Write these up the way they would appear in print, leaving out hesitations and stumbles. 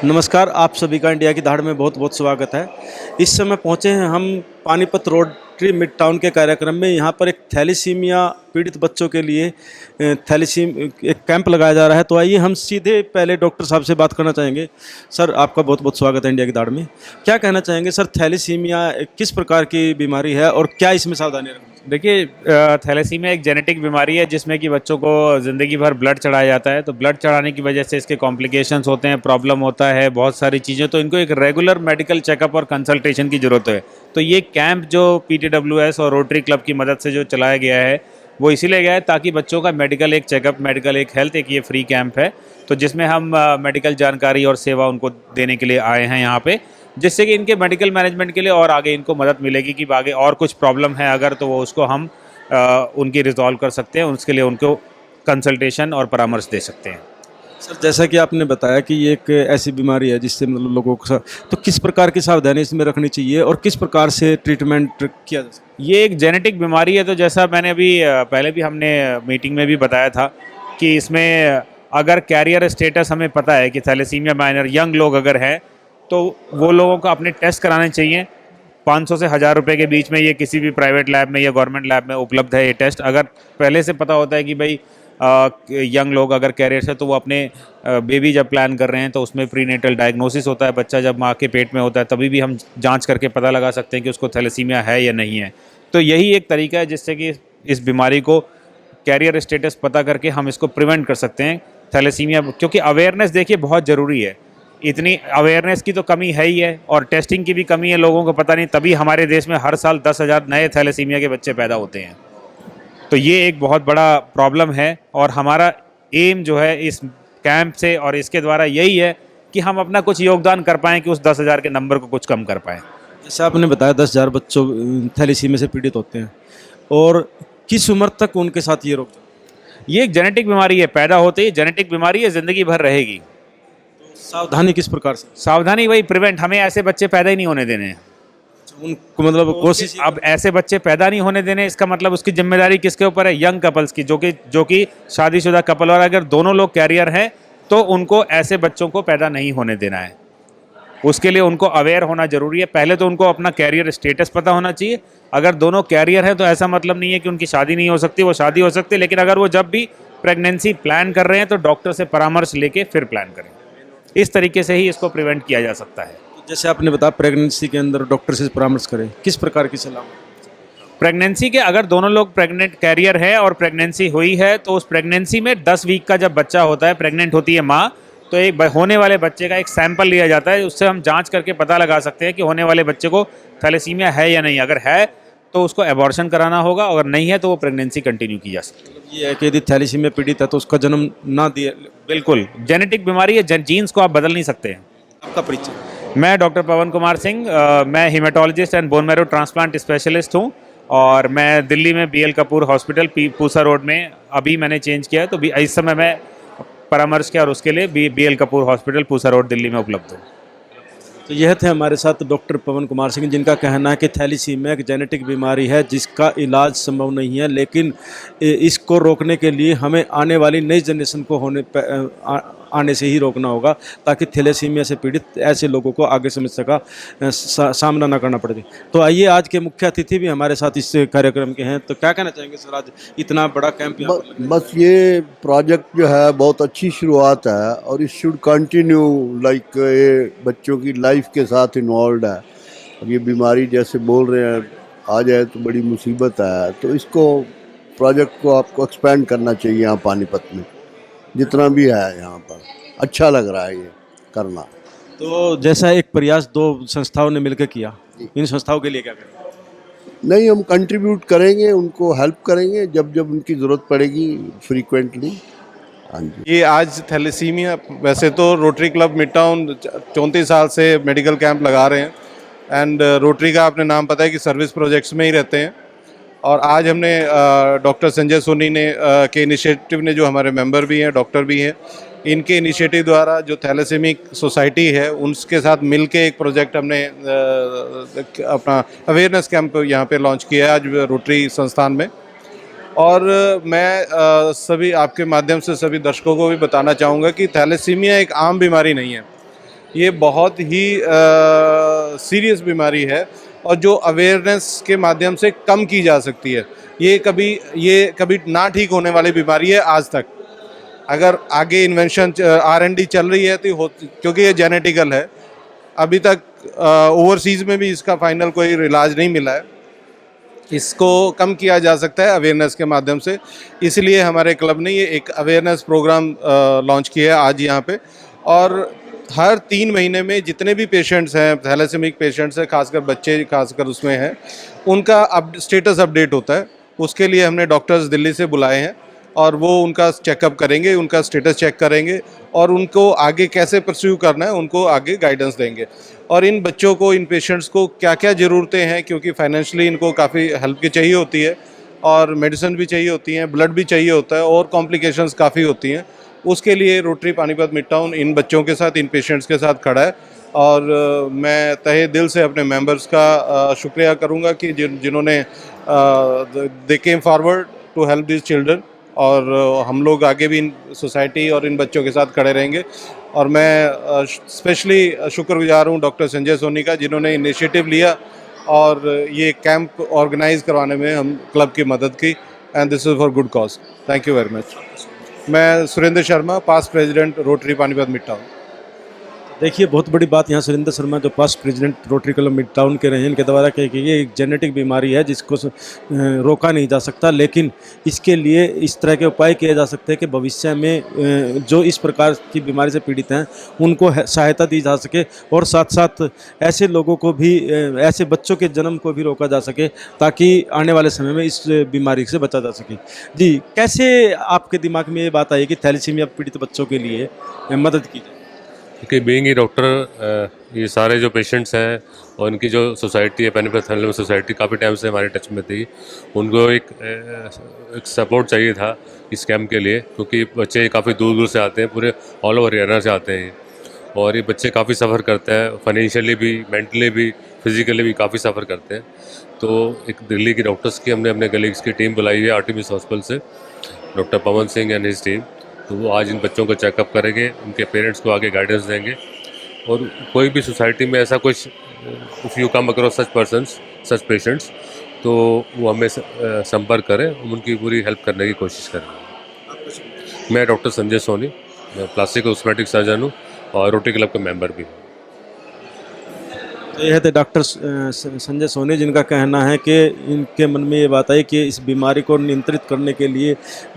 नमस्कार, आप सभी का इंडिया की दहाड़ में बहुत बहुत स्वागत है। इस समय पहुंचे हैं हम पानीपत रोटरी मिड टाउन के कार्यक्रम में। यहाँ पर एक थैलेसीमिया पीड़ित बच्चों के लिए एक कैंप लगाया जा रहा है। तो आइए हम सीधे पहले डॉक्टर साहब से बात करना चाहेंगे। सर, आपका बहुत बहुत स्वागत है इंडिया की दहाड़ में। क्या कहना चाहेंगे सर, थैलेसीमिया किस प्रकार की बीमारी है और क्या इसमें सावधानी रखनी? देखिए, थैलेसीमिया एक जेनेटिक बीमारी है जिसमें कि बच्चों को ज़िंदगी भर ब्लड चढ़ाया जाता है। तो ब्लड चढ़ाने की वजह से इसके कॉम्प्लिकेशंस होते हैं, प्रॉब्लम होता है, बहुत सारी चीज़ें। तो इनको एक रेगुलर मेडिकल चेकअप और कंसल्टेशन की ज़रूरत है। तो ये कैंप जो PTWS और रोटरी क्लब की मदद से जो चलाया गया है वो इसीलिए गया है ताकि बच्चों का मेडिकल एक चेकअप, मेडिकल एक हेल्थ, एक ये फ्री कैंप है। तो जिसमें हम मेडिकल जानकारी और सेवा उनको देने के लिए आए हैं यहाँ पे, जिससे कि इनके मेडिकल मैनेजमेंट के लिए और आगे इनको मदद मिलेगी कि आगे और कुछ प्रॉब्लम है अगर, तो वो उसको हम उनकी रिजॉल्व कर सकते हैं। उसके लिए उनको कंसल्टेशन और परामर्श दे सकते हैं। सर, जैसा कि आपने बताया कि ये एक ऐसी बीमारी है जिससे मतलब लोगों को, तो किस प्रकार की सावधानी इसमें रखनी चाहिए और किस प्रकार से ट्रीटमेंट किया जा सकता है? ये एक जेनेटिक बीमारी है। तो जैसा मैंने अभी पहले भी हमने मीटिंग में भी बताया था कि इसमें अगर कैरियर स्टेटस हमें पता है कि थैलेसीमिया माइनर यंग लोग अगर हैं तो वो लोगों को अपने टेस्ट कराने चाहिए। 500 से 1000 रुपये के बीच में ये किसी भी प्राइवेट लैब में या गवर्नमेंट लैब में उपलब्ध है ये टेस्ट। अगर पहले से पता होता है कि भाई यंग लोग अगर कैरियर है तो वो अपने बेबी जब प्लान कर रहे हैं तो उसमें प्रीनेटल डायग्नोसिस होता है। बच्चा जब माँ के पेट में होता है तभी भी हम जांच करके पता लगा सकते हैं कि उसको थैलेसीमिया है या नहीं है। तो यही एक तरीका है जिससे कि इस बीमारी को कैरियर स्टेटस पता करके हम इसको प्रिवेंट कर सकते हैं थैलेसीमिया। क्योंकि अवेयरनेस देखिए बहुत ज़रूरी है। इतनी अवेयरनेस की तो कमी है ही है और टेस्टिंग की भी कमी है, लोगों को पता नहीं। तभी हमारे देश में हर साल 10,000 नए थैलेसीमिया के बच्चे पैदा होते हैं। तो ये एक बहुत बड़ा प्रॉब्लम है और हमारा एम जो है इस कैंप से और इसके द्वारा यही है कि हम अपना कुछ योगदान कर पाएँ कि उस 10,000 के नंबर को कुछ कम कर पाएँ। जैसे आपने बताया 10,000 बच्चों थैलेसीमिया से पीड़ित होते हैं, और किस उम्र तक उनके साथ ये रोग? ये एक जेनेटिक बीमारी है, पैदा होते ही जेनेटिक बीमारी है, ज़िंदगी भर रहेगी। सावधानी किस प्रकार से? सावधानी वही प्रिवेंट, हमें ऐसे बच्चे पैदा ही नहीं होने देने हैं। उनको मतलब कोशिश अब ऐसे बच्चे पैदा नहीं होने देने, इसका मतलब उसकी जिम्मेदारी किसके ऊपर है? यंग कपल्स की, जो कि शादीशुदा कपल। और अगर दोनों लोग कैरियर हैं तो उनको ऐसे बच्चों को पैदा नहीं होने देना है। उसके लिए उनको अवेयर होना जरूरी है। पहले तो उनको अपना कैरियर स्टेटस पता होना चाहिए। अगर दोनों कैरियर है तो ऐसा मतलब नहीं है कि उनकी शादी नहीं हो सकती, वो शादी हो सकती है। लेकिन अगर वो जब भी प्रेगनेंसी प्लान कर रहे हैं तो डॉक्टर से परामर्श लेके फिर प्लान करें। इस तरीके से ही इसको प्रिवेंट किया जा सकता है। जैसे आपने बताया प्रेगनेंसी के अंदर डॉक्टर से परामर्श करें, किस प्रकार की सलाह? प्रेगनेंसी के अगर दोनों लोग प्रेग्नेंट कैरियर है और प्रेगनेंसी हुई है तो उस प्रेगनेंसी में 10 वीक का जब बच्चा होता है, प्रेग्नेंट होती है माँ, तो एक होने वाले बच्चे का एक सैंपल लिया जाता है। उससे हम जांच करके पता लगा सकते हैं कि होने वाले बच्चे को थैलेसीमिया है या नहीं। अगर है तो उसको एबॉर्शन कराना होगा, अगर नहीं है तो वो प्रेगनेंसी कंटिन्यू की जा सकती है। ये है कि यदि थैलेसीमिया पीड़ित है तो उसका जन्म ना दिया। बिल्कुल, जेनेटिक बीमारी है, जीन्स को आप बदल नहीं सकते हैं। आपका परिचय? मैं डॉक्टर पवन कुमार सिंह, मैं haematologist and bone marrow transplant specialist हूँ और मैं दिल्ली में BL Kapoor hospital Pusa road में, अभी मैंने चेंज किया है तो इस समय मैं परामर्श किया और उसके लिए BL Kapoor hospital Pusa road Delhi में उपलब्ध हूँ। तो यह थे हमारे साथ डॉक्टर पवन कुमार सिंह, जिनका कहना है कि थैलेसीमिया एक जेनेटिक बीमारी है जिसका इलाज संभव नहीं है, लेकिन इसको रोकने के लिए हमें आने वाली नई जनरेशन को आने से ही रोकना होगा, ताकि थैलेसीमिया से पीड़ित ऐसे लोगों को आगे समस्या का सामना ना करना पड़े। तो आइए, आज के मुख्य अतिथि भी हमारे साथ इस कार्यक्रम के हैं। तो क्या कहना चाहेंगे सर, आज इतना बड़ा कैंप यहाँ पर? बस ये प्रोजेक्ट जो है बहुत अच्छी शुरुआत है और इट शुड कंटिन्यू, लाइक ये बच्चों की लाइफ के साथ इन्वॉल्व है। अब ये बीमारी जैसे बोल रहे हैं आ जाए तो बड़ी मुसीबत है, तो इसको प्रोजेक्ट को आपको एक्सपेंड करना चाहिए। यहाँ पानीपत में जितना भी है यहाँ पर अच्छा लग रहा है ये करना। तो जैसा एक प्रयास 2 संस्थाओं ने मिलकर किया, इन संस्थाओं के लिए क्या करें? नहीं, हम कंट्रीब्यूट करेंगे, उनको हेल्प करेंगे जब जब उनकी ज़रूरत पड़ेगी फ्रीक्वेंटली। हाँ जी। ये आज थैलेसीमिया, वैसे तो रोटरी क्लब मिड टाउन 34 साल से मेडिकल कैंप लगा रहे हैं एंड रोटरी का आपने नाम पता है कि सर्विस प्रोजेक्ट्स में ही रहते हैं। और आज हमने डॉक्टर संजय सोनी ने के इनिशिएटिव ने, जो हमारे मेंबर भी हैं, डॉक्टर भी हैं, इनके इनिशिएटिव द्वारा जो थैलेसीमिक सोसाइटी है उनके साथ मिलके एक प्रोजेक्ट हमने अपना अवेयरनेस कैंप यहाँ पे लॉन्च किया है आज रोटरी संस्थान में। और मैं सभी आपके माध्यम से सभी दर्शकों को भी बताना चाहूँगा कि थैलेसीमिया एक आम बीमारी नहीं है। ये बहुत ही सीरियस बीमारी है और जो अवेयरनेस के माध्यम से कम की जा सकती है। ये कभी ना ठीक होने वाली बीमारी है आज तक। अगर आगे इन्वेंशन R&D चल रही है तो क्योंकि ये जेनेटिकल है, अभी तक ओवरसीज़ में भी इसका फाइनल कोई इलाज नहीं मिला है। इसको कम किया जा सकता है अवेयरनेस के माध्यम से, इसलिए हमारे क्लब ने ये एक अवेयरनेस प्रोग्राम लॉन्च किया है आज यहाँ पे। और हर 3 महीने में जितने भी पेशेंट्स हैं, थैलेसेमिक पेशेंट्स हैं, खासकर बच्चे खासकर उसमें हैं, उनका स्टेटस अपडेट होता है। उसके लिए हमने डॉक्टर्स दिल्ली से बुलाए हैं और वो उनका चेकअप करेंगे, उनका स्टेटस चेक करेंगे और उनको आगे कैसे परस्यू करना है उनको आगे गाइडेंस देंगे। और इन बच्चों को, इन पेशेंट्स को क्या क्या ज़रूरतें हैं, क्योंकि फाइनेंशियली इनको काफ़ी हेल्प की चाहिए होती है और मेडिसिन भी चाहिए होती हैं, ब्लड भी चाहिए होता है और कॉम्प्लिकेशंस काफ़ी होती हैं। उसके लिए rotary Panipat mid town in बच्चों के साथ, इन पेशेंट्स के साथ खड़ा है। और मैं तहे दिल से अपने मेंबर्स का शुक्रिया करूंगा कि जिन्होंने they came forward to help this children. और हम लोग आगे भी इन सोसाइटी और इन बच्चों के साथ खड़े रहेंगे। और मैं स्पेशली शुक्रगुजार हूँ डॉक्टर संजय सोनी का, जिन्होंने इनिशिएटिव लिया और ये कैंप ऑर्गेनाइज करवाने में हम क्लब की मदद की। And this is for good cause. Thank you very much. मैं Surendra Sharma, past president Rotary Panipat mid town. देखिए, बहुत बड़ी बात यहाँ सुरेंद्र शर्मा जो past president Rotary club mid town के रहे हैं, इनके द्वारा कही कि ये एक जेनेटिक बीमारी है जिसको रोका नहीं जा सकता, लेकिन इसके लिए इस तरह के उपाय किए जा सकते हैं कि भविष्य में जो इस प्रकार की बीमारी से पीड़ित हैं उनको सहायता दी जा सके और साथ साथ ऐसे लोगों को भी, ऐसे बच्चों के जन्म को भी रोका जा सके ताकि आने वाले समय में इस बीमारी से बचा जा सके। जी, कैसे आपके दिमाग में ये बात आई कि थैलेसीमिया पीड़ित बच्चों के लिए मदद की जाए? कि बीइंग ए डॉक्टर, ये सारे जो पेशेंट्स हैं और इनकी जो सोसाइटी है, पानीपत थैलेसीमिया सोसाइटी, काफ़ी टाइम से हमारे टच में थी। उनको एक सपोर्ट चाहिए था इस कैंप के लिए, क्योंकि बच्चे काफ़ी दूर दूर से आते हैं, पूरे ऑल ओवर हरियाणा से आते हैं और ये बच्चे काफ़ी सफ़र करते हैं, फाइनेंशियली भी, मेंटली भी, फिज़िकली भी काफ़ी सफ़र करते हैं। तो एक दिल्ली की डॉक्टर्स की हमने अपने कलीग्स की टीम बुलाई है आर्टेमिस हॉस्पिटल से, doctor Pawan Singh and his team. तो वो आज इन बच्चों को चेकअप करेंगे, उनके पेरेंट्स को आगे गाइडेंस देंगे। और कोई भी सोसाइटी में ऐसा कुछ, if you come across such persons, such patients, तो वो हमें संपर्क करें, हम उनकी पूरी हेल्प करने की कोशिश करें। मैं डॉक्टर संजय सोनी, मैं प्लास्टिक कॉस्मेटिक सर्जन हूँ और रोटरी क्लब का मेंबर भी हूँ। तो यह थे डॉक्टर संजय सोनी, जिनका कहना है कि इनके मन में ये बात आई कि इस बीमारी को नियंत्रित करने के लिए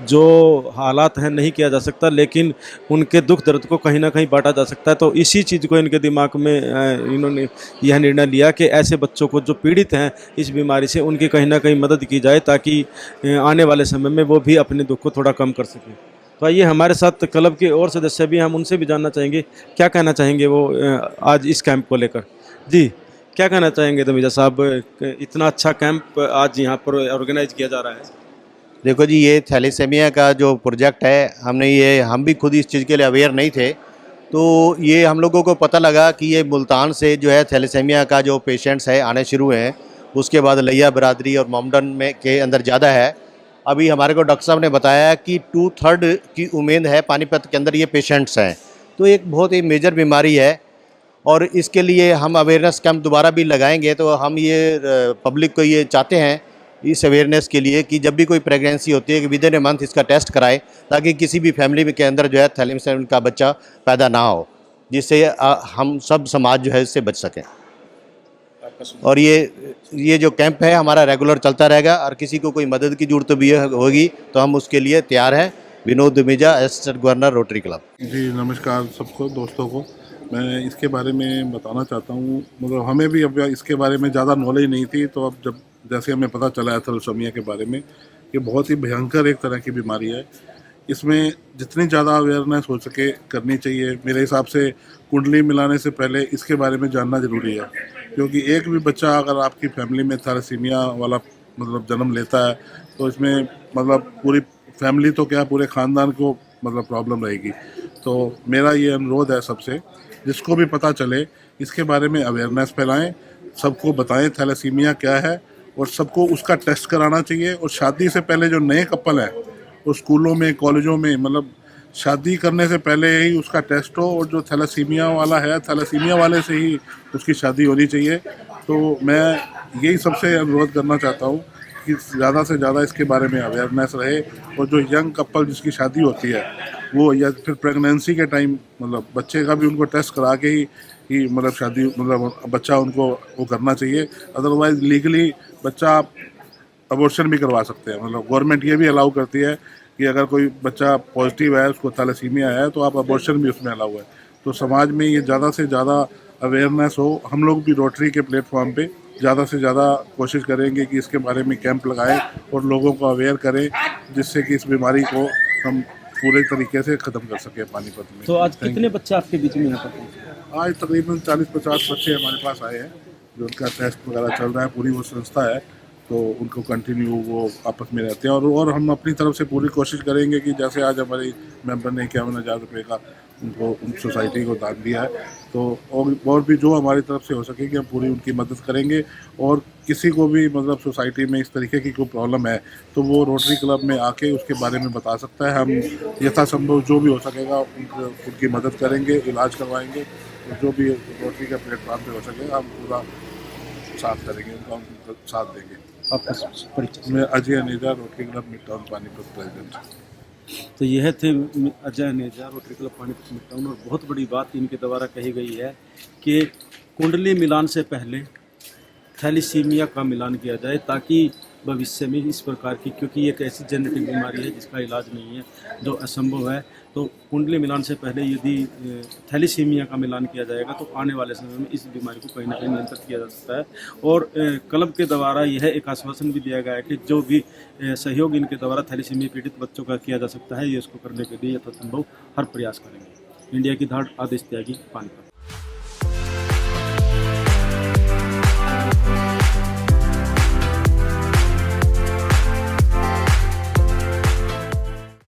जो हालात हैं नहीं किया जा सकता, लेकिन उनके दुख दर्द को कहीं ना कहीं बांटा जा सकता है। तो इसी चीज़ को इनके दिमाग में इन्होंने यह निर्णय लिया कि ऐसे बच्चों को जो पीड़ित हैं इस बीमारी से, उनकी कहीं ना कहीं मदद की जाए ताकि आने वाले समय में वो भी अपने दुख को थोड़ा कम कर सकें। तो आइए, हमारे साथ क्लब के और सदस्य भी, हम उनसे भी जानना चाहेंगे क्या कहना चाहेंगे वो आज इस कैंप को लेकर। जी, क्या कहना चाहेंगे तमीजा साहब, इतना अच्छा कैंप आज यहाँ पर ऑर्गेनाइज किया जा रहा है? देखो जी, ये थैलेसेमिया का जो प्रोजेक्ट है, हम भी खुद इस चीज़ के लिए अवेयर नहीं थे। तो ये हम लोगों को पता लगा कि ये मुल्तान से जो है थैलेसेमिया का जो पेशेंट्स है आने शुरू हैं, उसके बाद लिया बिरादरी और मोमडन में के अंदर ज़्यादा है। अभी हमारे को डॉक्टर साहब ने बताया कि 2/3 की उम्मीद है पानीपत के अंदर ये पेशेंट्स हैं। तो एक बहुत ही मेजर बीमारी है और इसके लिए हम अवेयरनेस कैंप दोबारा भी लगाएंगे। तो हम ये पब्लिक को ये चाहते हैं इस अवेयरनेस के लिए कि जब भी कोई प्रेगनेंसी होती है कि विदिन ए मंथ इसका टेस्ट कराए, ताकि किसी भी फैमिली के अंदर जो है थैलेसीमिया का बच्चा पैदा ना हो, जिससे हम सब समाज जो है इससे बच सकें। और ये जो कैंप है हमारा रेगुलर चलता रहेगा और किसी को कोई मदद की जरूरत भी होगी तो हम उसके लिए तैयार हैं। Vinod Dumeja, assistant governor, Rotary club. जी नमस्कार सबको, दोस्तों को। मैं इसके बारे में बताना चाहता हूँ, मतलब हमें भी अब इसके बारे में ज़्यादा नॉलेज नहीं थी, तो अब जब जैसे हमें पता चला है थैलेसीमिया के बारे में, ये बहुत ही भयंकर एक तरह की बीमारी है। इसमें जितनी ज़्यादा अवेयरनेस हो सके करनी चाहिए। मेरे हिसाब से कुंडली मिलाने से पहले इसके बारे में जानना ज़रूरी है, क्योंकि एक भी बच्चा अगर आपकी फैमिली में थैलेसीमिया वाला मतलब जन्म लेता है तो इसमें मतलब पूरी फैमिली तो क्या, पूरे ख़ानदान को मतलब प्रॉब्लम रहेगी। तो मेरा ये अनुरोध है सबसे, जिसको भी पता चले इसके बारे में अवेयरनेस फैलाएं, सबको बताएं थैलेसीमिया क्या है और सबको उसका टेस्ट कराना चाहिए। और शादी से पहले जो नए कपल हैं वो स्कूलों में, कॉलेजों में, मतलब शादी करने से पहले ही उसका टेस्ट हो, और जो थैलेसीमिया वाला है थैलेसीमिया वाले से ही उसकी शादी होनी चाहिए। तो मैं यही सबसे अनुरोध करना चाहता हूँ कि ज़्यादा से ज़्यादा इसके बारे में अवेयरनेस रहे, और जो यंग कपल जिसकी शादी होती है वो, या फिर प्रेगनेंसी के टाइम मतलब बच्चे का भी उनको टेस्ट करा के ही मतलब शादी मतलब बच्चा उनको वो करना चाहिए। अदरवाइज़ लीगली बच्चा अबॉर्शन भी करवा सकते हैं। मतलब गवर्नमेंट ये भी अलाउ करती है कि अगर कोई बच्चा पॉजिटिव है, उसको थैलेसीमिया है, तो आप अबॉर्शन भी उसमें अलाउ है। तो समाज में ये ज़्यादा से ज़्यादा अवेयरनेस हो। हम लोग भी रोटरी के प्लेटफॉर्म पे ज़्यादा से ज़्यादा कोशिश करेंगे कि इसके बारे में कैंप लगाएं और लोगों को अवेयर करें, जिससे कि इस बीमारी को हम पूरे तरीके से ख़त्म कर सकें पानीपत में। तो आज कितने बच्चे आपके बीच में यहाँ पर पहुँचे? आज तकरीबन 40-50 बच्चे हमारे पास आए हैं, जो उनका टेस्ट वगैरह चल रहा है। पूरी वो संस्था है, तो उनको कंटिन्यू वो आपस में रहते हैं। और हम अपनी तरफ से पूरी कोशिश करेंगे कि जैसे आज हमारी मेंबर ने 51,000 रुपये का उनको उन सोसाइटी को दान दिया है, तो और भी जो हमारी तरफ से हो सकेगी हम पूरी उनकी मदद करेंगे। और किसी को भी मतलब सोसाइटी में इस तरीके की कोई प्रॉब्लम है तो वो रोटरी क्लब में आके उसके बारे में बता सकता है। हम यथासंभव जो भी हो सकेगा उनकी मदद करेंगे, इलाज करवाएंगे, और जो भी रोटरी का प्लेटफॉर्म पे हो सकेगा हम पूरा साथ करेंगे, उनका साथ देंगे। आपका परिचय? मैं Ajay Aneja, rotary club mid town Panipat president. तो यह थे Ajay Aneja, rotary club Panipat mid town. और बहुत बड़ी बात इनके द्वारा कही गई है कि कुंडली मिलान से पहले थैलीसीमिया का मिलान किया जाए, ताकि भविष्य में इस प्रकार की, क्योंकि एक ऐसी जेनेटिक बीमारी है जिसका इलाज नहीं है, जो असंभव है, तो कुंडली मिलान से पहले यदि थैलीसीमिया का मिलान किया जाएगा तो आने वाले समय में इस बीमारी को कहीं ना कहीं नियंत्रित किया जा सकता है। और क्लब के द्वारा यह एक आश्वासन भी दिया गया है कि जो भी सहयोग इनके द्वारा थैलीसीमिया पीड़ित बच्चों का किया जा सकता है, ये इसको करने के लिए यथासंभव हर प्रयास करेंगे। इंडिया की धाड़, आदेश त्यागी, पानीपत।